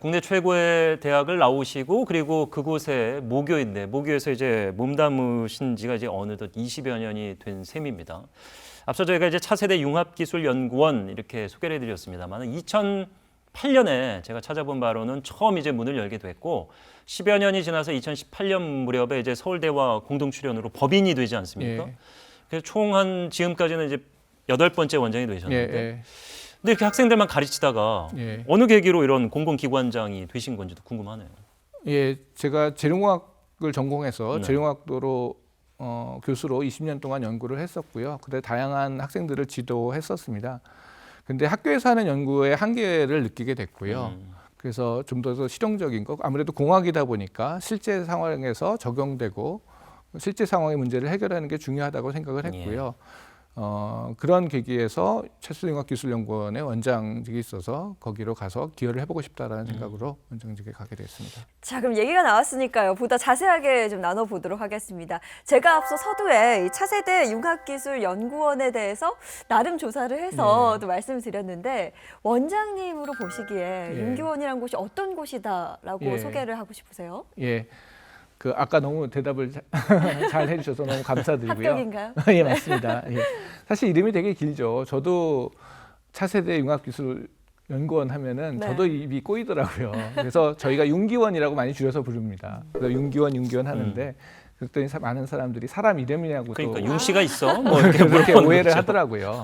국내 최고의 대학을 나오시고 그리고 그곳에 모교인데 모교에서 이제 몸담으신 지가 이제 어느덧 20여 년이 된 셈입니다. 앞서 저희가 이제 차세대 융합기술연구원 이렇게 소개를 해드렸습니다만 2008년에 제가 찾아본 바로는 처음 이제 문을 열게 됐고 10여 년이 지나서 2018년 무렵에 이제 서울대와 공동 출연으로 법인이 되지 않습니까? 예. 그래서 총 한 지금까지는 이제 8번째 원장이 되셨는데. 예. 근데 이렇게 학생들만 가르치다가 예. 어느 계기로 이런 공공기관장이 되신 건지도 궁금하네요. 예, 제가 재료공학을 전공해서 네. 재료공학도로 교수로 20년 동안 연구를 했었고요. 그때 다양한 학생들을 지도했었습니다. 근데 학교에서 하는 연구의 한계를 느끼게 됐고요. 그래서 좀 더 실용적인 것, 아무래도 공학이다 보니까 실제 상황에서 적용되고 실제 상황의 문제를 해결하는 게 중요하다고 생각을 했고요. 그런 계기에서 차세대융합기술연구원의 원장직이 있어서 거기로 가서 기여를 해보고 싶다라는 생각으로 원장직에 가게 됐습니다. 자, 그럼 얘기가 나왔으니까요. 보다 자세하게 좀 나눠보도록 하겠습니다. 제가 앞서 서두에 이 차세대 융합기술연구원에 대해서 나름 조사를 해서 또 말씀을 드렸는데 원장님으로 보시기에 융기원이라는 곳이 어떤 곳이다라고 소개를 하고 싶으세요? 예. 아까 너무 대답을 잘 해주셔서 너무 감사드리고요. 합격인가요? 예, 맞습니다. 예. 사실 이름이 되게 길죠. 저도 차세대 융합기술연구원 하면은 저도 입이 꼬이더라고요. 그래서 저희가 융기원이라고 많이 줄여서 부릅니다. 그래서 융기원 하는데 그랬더니 많은 사람들이 사람 이름이냐고 그러니까 또 융씨가 있어? 뭐 이렇게 그렇게 물어보는 오해를 거죠. 하더라고요.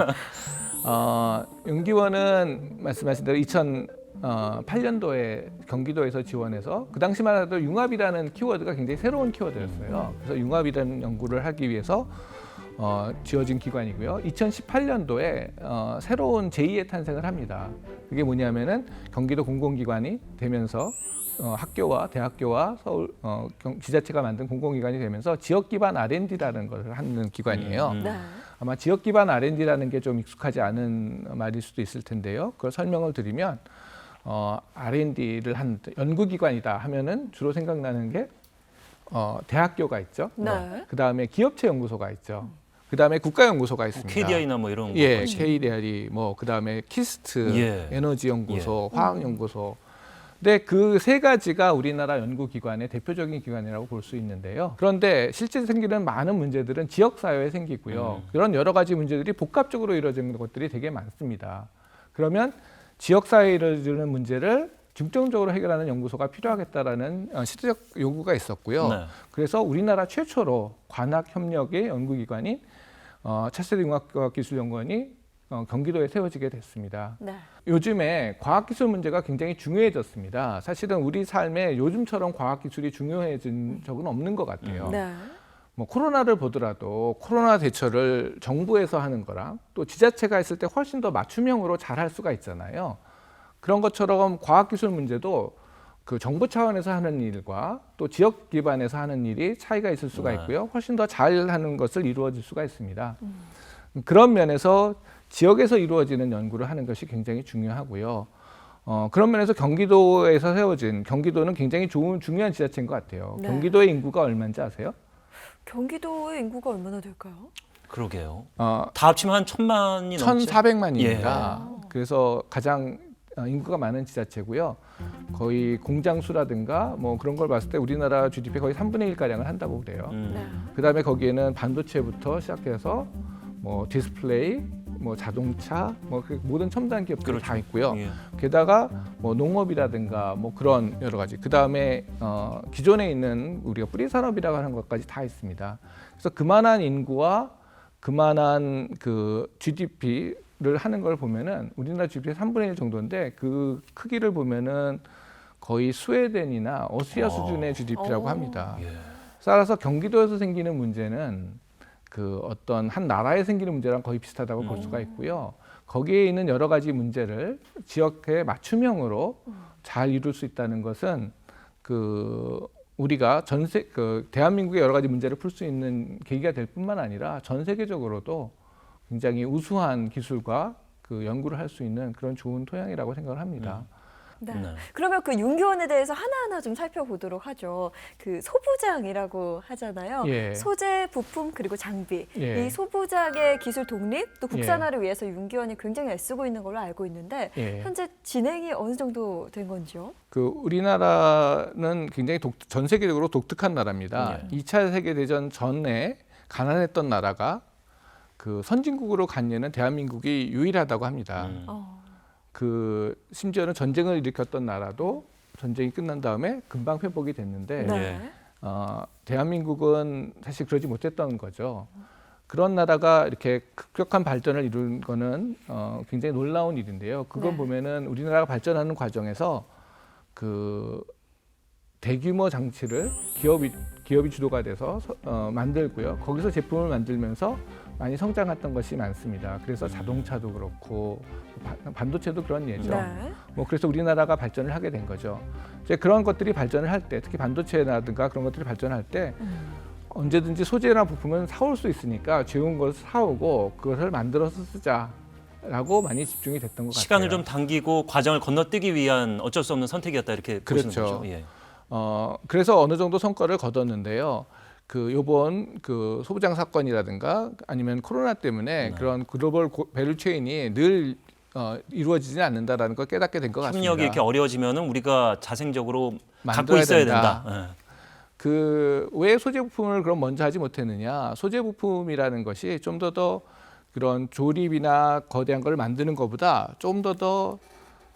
융기원은 말씀하신 대로 2008년도에 경기도에서 지원해서 그 당시만 해도 융합이라는 키워드가 굉장히 새로운 키워드였어요. 그래서 융합이라는 연구를 하기 위해서 지어진 기관이고요. 2018년도에 새로운 제2의 탄생을 합니다. 그게 뭐냐면은 경기도 공공기관이 되면서 학교와 대학교와 서울 지자체가 만든 공공기관이 되면서 지역 기반 R&D라는 걸 하는 기관이에요. 네. 아마 지역 기반 R&D라는 게 좀 익숙하지 않은 말일 수도 있을 텐데요. 그걸 설명을 드리면 R&D를 한 연구기관이다 하면은 주로 생각나는 게 대학교가 있죠. 네. 그 다음에 기업체 연구소가 있죠. 그 다음에 국가연구소가 있습니다. KDI나 뭐 이런 거. 예, KDI, 그 다음에 키스트, 에너지연구소, 화학연구소. 근데 그 세 가지가 우리나라 연구기관의 대표적인 기관이라고 볼 수 있는데요. 그런데 실제 생기는 많은 문제들은 지역사회에 생기고요. 그런 여러 가지 문제들이 복합적으로 이루어지는 것들이 되게 많습니다. 그러면 지역사회에 이루어지는 문제를 중점적으로 해결하는 연구소가 필요하겠다라는 시대적 요구가 있었고요. 네. 그래서 우리나라 최초로 관학협력의 연구기관인 차세대 융합기술연구원이 경기도에 세워지게 됐습니다. 네. 요즘에 과학기술 문제가 굉장히 중요해졌습니다. 사실은 우리 삶에 요즘처럼 과학기술이 중요해진 적은 없는 것 같아요. 네. 뭐 코로나를 보더라도 코로나 대처를 정부에서 하는 거랑 또 지자체가 했을 때 훨씬 더 맞춤형으로 잘 할 수가 있잖아요. 그런 것처럼 과학기술 문제도 그 정부 차원에서 하는 일과 또 지역 기반에서 하는 일이 차이가 있을 수가 있고요. 훨씬 더 잘하는 것을 이루어질 수가 있습니다. 그런 면에서 지역에서 이루어지는 연구를 하는 것이 굉장히 중요하고요. 그런 면에서 경기도에서 세워진 경기도는 굉장히 중요한 지자체인 것 같아요. 네. 경기도의 인구가 얼마인지 아세요? 경기도의 인구가 얼마나 될까요? 그러게요. 다 합치면 한 1,000만이 넘죠. 1,400만입니다. 그래서 가장 인구가 많은 지자체고요. 거의 공장 수라든가 뭐 그런 걸 봤을 때 우리나라 GDP 거의 3분의 1가량을 한다고 그래요. 네. 그다음에 거기에는 반도체부터 시작해서 뭐 디스플레이, 뭐 자동차, 그 모든 첨단 기업들이 다 있고요. 게다가 뭐 농업이라든가 뭐 그런 여러 가지. 그다음에 기존에 있는 우리가 뿌리 산업이라고 하는 것까지 다 있습니다. 그래서 그만한 인구와 그만한 그 GDP를 하는 걸 보면은 우리나라 GDP의 3분의 1 정도인데 그 크기를 보면은 거의 스웨덴이나 어스리아 수준의 GDP라고 합니다. 따라서 경기도에서 생기는 문제는 그 어떤 한 나라에 생기는 문제랑 거의 비슷하다고 볼 수가 있고요. 거기에 있는 여러 가지 문제를 지역의 맞춤형으로 잘 이룰 수 있다는 것은 우리가 대한민국의 여러 가지 문제를 풀 수 있는 계기가 될 뿐만 아니라 전 세계적으로도 굉장히 우수한 기술과 그 연구를 할 수 있는 그런 좋은 토양이라고 생각을 합니다. 네. 네. 그러면 그 윤기원에 대해서 하나하나 좀 살펴보도록 하죠. 그 소부장이라고 하잖아요. 예. 소재, 부품 그리고 장비. 예. 이 소부장의 기술 독립 또 국산화를 위해서 윤기원이 굉장히 애쓰고 있는 걸로 알고 있는데 예. 현재 진행이 어느 정도 된 건지요? 그 우리나라는 굉장히 전 세계적으로 독특한 나라입니다. 예. 2차 세계대전 전에 가난했던 나라가 그 선진국으로 간 예는 대한민국이 유일하다고 합니다. 그 심지어는 전쟁을 일으켰던 나라도 전쟁이 끝난 다음에 금방 회복이 됐는데 네. 대한민국은 사실 그러지 못했던 거죠. 그런 나라가 이렇게 급격한 발전을 이룬 거는 굉장히 놀라운 일인데요. 그건 네. 보면은 우리나라가 발전하는 과정에서 그 대규모 장치를 기업이 주도가 돼서 만들고요. 거기서 제품을 만들면서 많이 성장했던 것이 많습니다. 그래서 자동차도 그렇고 반도체도 그런 예죠. 네. 뭐 그래서 우리나라가 발전을 하게 된 거죠. 이제 그런 것들이 발전을 할 때, 특히 반도체라든가 그런 것들이 발전할 때 언제든지 소재나 부품은 사올 수 있으니까 좋은 것을 사오고 그것을 만들어서 쓰자라고 많이 집중이 됐던 것 같아요. 시간을 좀 당기고 과정을 건너뛰기 위한 어쩔 수 없는 선택이었다 이렇게 보시는 그렇죠. 거죠. 예. 그래서 어느 정도 성과를 거뒀는데요. 그 요번 그 소부장 사건이라든가 아니면 코로나 때문에 네. 그런 글로벌 밸류체인이 늘 이루어지지 않는다라는 걸 깨닫게 된 것 같습니다. 협력이 이렇게 어려워지면은 우리가 자생적으로 갖고 만들어야 있어야 된다. 된다. 그 왜 소재 부품을 그럼 먼저 하지 못했느냐? 소재 부품이라는 것이 좀 더 그런 조립이나 거대한 걸 만드는 것보다 좀 더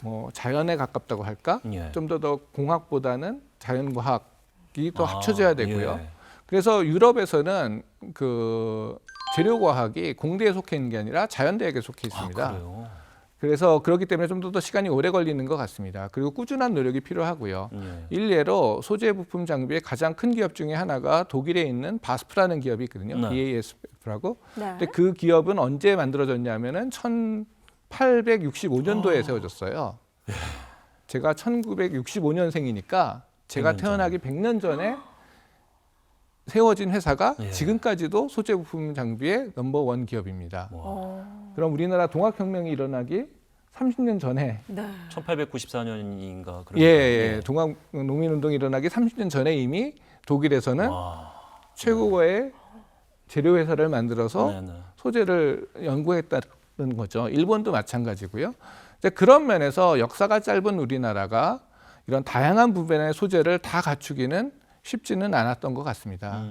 뭐 자연에 가깝다고 할까? 예. 좀 더 공학보다는 자연과학이 또 합쳐져야 되고요. 예. 그래서 유럽에서는 그 재료과학이 공대에 속해 있는 게 아니라 자연대학에 속해 있습니다. 그래요. 그래서 그렇기 때문에 좀 더 시간이 오래 걸리는 것 같습니다. 그리고 꾸준한 노력이 필요하고요. 예. 일례로 소재 부품 장비의 가장 큰 기업 중에 하나가 독일에 있는 바스프라는 기업이 있거든요. 네. BASF라고. 네. 근데 그 기업은 언제 만들어졌냐면은 1865년도에 세워졌어요. 제가 1965년생이니까 제가 100년 태어나기 100년 전에 세워진 회사가 예. 지금까지도 소재 부품 장비의 넘버원 기업입니다. 그럼 우리나라 동학혁명이 일어나기 30년 전에 네. 1894년인가 예. 동학 농민운동이 일어나기 30년 전에 이미 독일에서는 와. 최고의 재료 회사를 만들어서 네, 네. 소재를 연구했다는 거죠. 일본도 마찬가지고요. 이제 그런 면에서 역사가 짧은 우리나라가 이런 다양한 부분의 소재를 다 갖추기는 쉽지는 않았던 것 같습니다.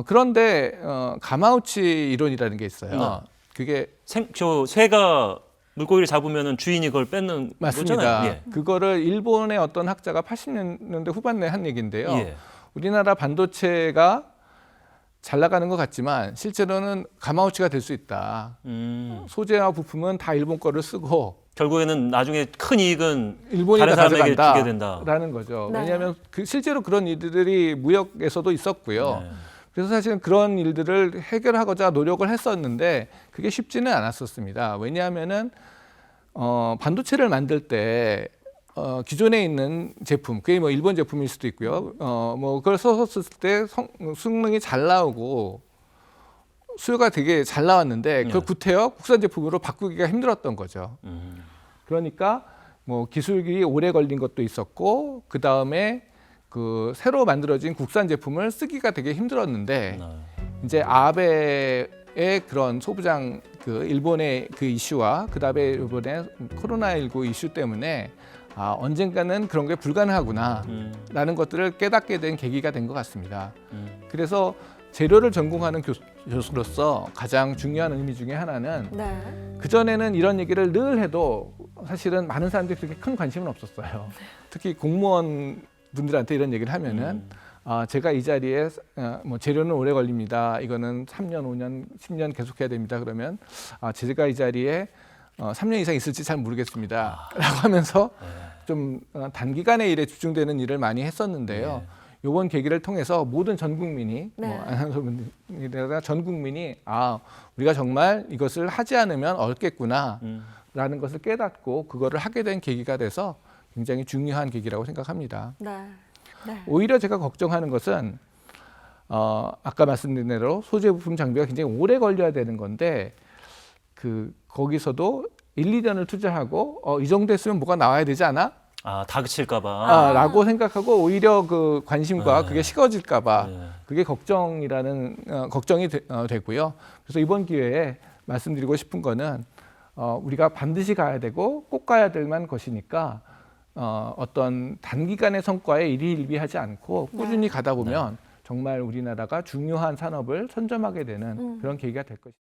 그런데 가마우치 이론이라는 게 있어요. 네. 그게 저 새가 물고기를 잡으면은 주인이 그걸 뺏는 맞습니다. 거잖아요. 예. 그거를 일본의 어떤 학자가 80년대 후반에 한 얘기인데요. 예. 우리나라 반도체가 잘 나가는 것 같지만 실제로는 가마우치가 될 수 있다. 소재와 부품은 다 일본 거를 쓰고 결국에는 나중에 큰 이익은 일본이 다른 다 사람에게 주게 된다. 가져간다라는 거죠. 네. 왜냐하면 실제로 그런 일들이 무역에서도 있었고요. 네. 그래서 사실은 그런 일들을 해결하고자 노력을 했었는데 그게 쉽지는 않았었습니다. 왜냐하면은 반도체를 만들 때 기존에 있는 제품, 그게 뭐 일본 제품일 수도 있고요. 뭐 그걸 썼을 때 성능이 잘 나오고 수요가 되게 잘 나왔는데 그걸 네. 구태여 국산 제품으로 바꾸기가 힘들었던 거죠. 그러니까 뭐 기술이 오래 걸린 것도 있었고 그 다음에 그 새로 만들어진 국산 제품을 쓰기가 되게 힘들었는데 네. 이제 아베의 그런 소부장 그 일본의 그 이슈와 그 다음에 이번에 코로나19 이슈 때문에 언젠가는 그런 게 불가능하구나라는 것들을 깨닫게 된 계기가 된 것 같습니다. 그래서 재료를 전공하는 교수로서 가장 중요한 의미 중에 하나는 네. 그전에는 이런 얘기를 늘 해도 사실은 많은 사람들이 그렇게 큰 관심은 없었어요. 특히 공무원 분들한테 이런 얘기를 하면은 제가 이 자리에 뭐 재료는 오래 걸립니다. 이거는 3년, 5년, 10년 계속해야 됩니다. 그러면 제가 이 자리에 3년 이상 있을지 잘 모르겠습니다. 라고 하면서 좀 단기간의 일에 집중되는 일을 많이 했었는데요. 이번 계기를 통해서 모든 전 국민이 네. 뭐 아나운서분들이나 전 국민이 우리가 정말 이것을 하지 않으면 어렵겠구나라는 것을 깨닫고 그거를 하게 된 계기가 돼서 굉장히 중요한 계기라고 생각합니다. 네. 네. 오히려 제가 걱정하는 것은 아까 말씀드린 대로 소재 부품 장비가 굉장히 오래 걸려야 되는 건데 거기서도 1, 2년을 투자하고 이 정도 했으면 뭐가 나와야 되지 않아? 다그칠까봐. 라고 생각하고 오히려 그 관심과 네. 그게 식어질까봐 네. 그게 걱정이 되고요. 그래서 이번 기회에 말씀드리고 싶은 거는 우리가 반드시 가야 되고 꼭 가야 될 만한 것이니까 어떤 단기간의 성과에 일희일비하지 않고 꾸준히 가다 보면 정말 우리나라가 중요한 산업을 선점하게 되는 그런 계기가 될 것입니다.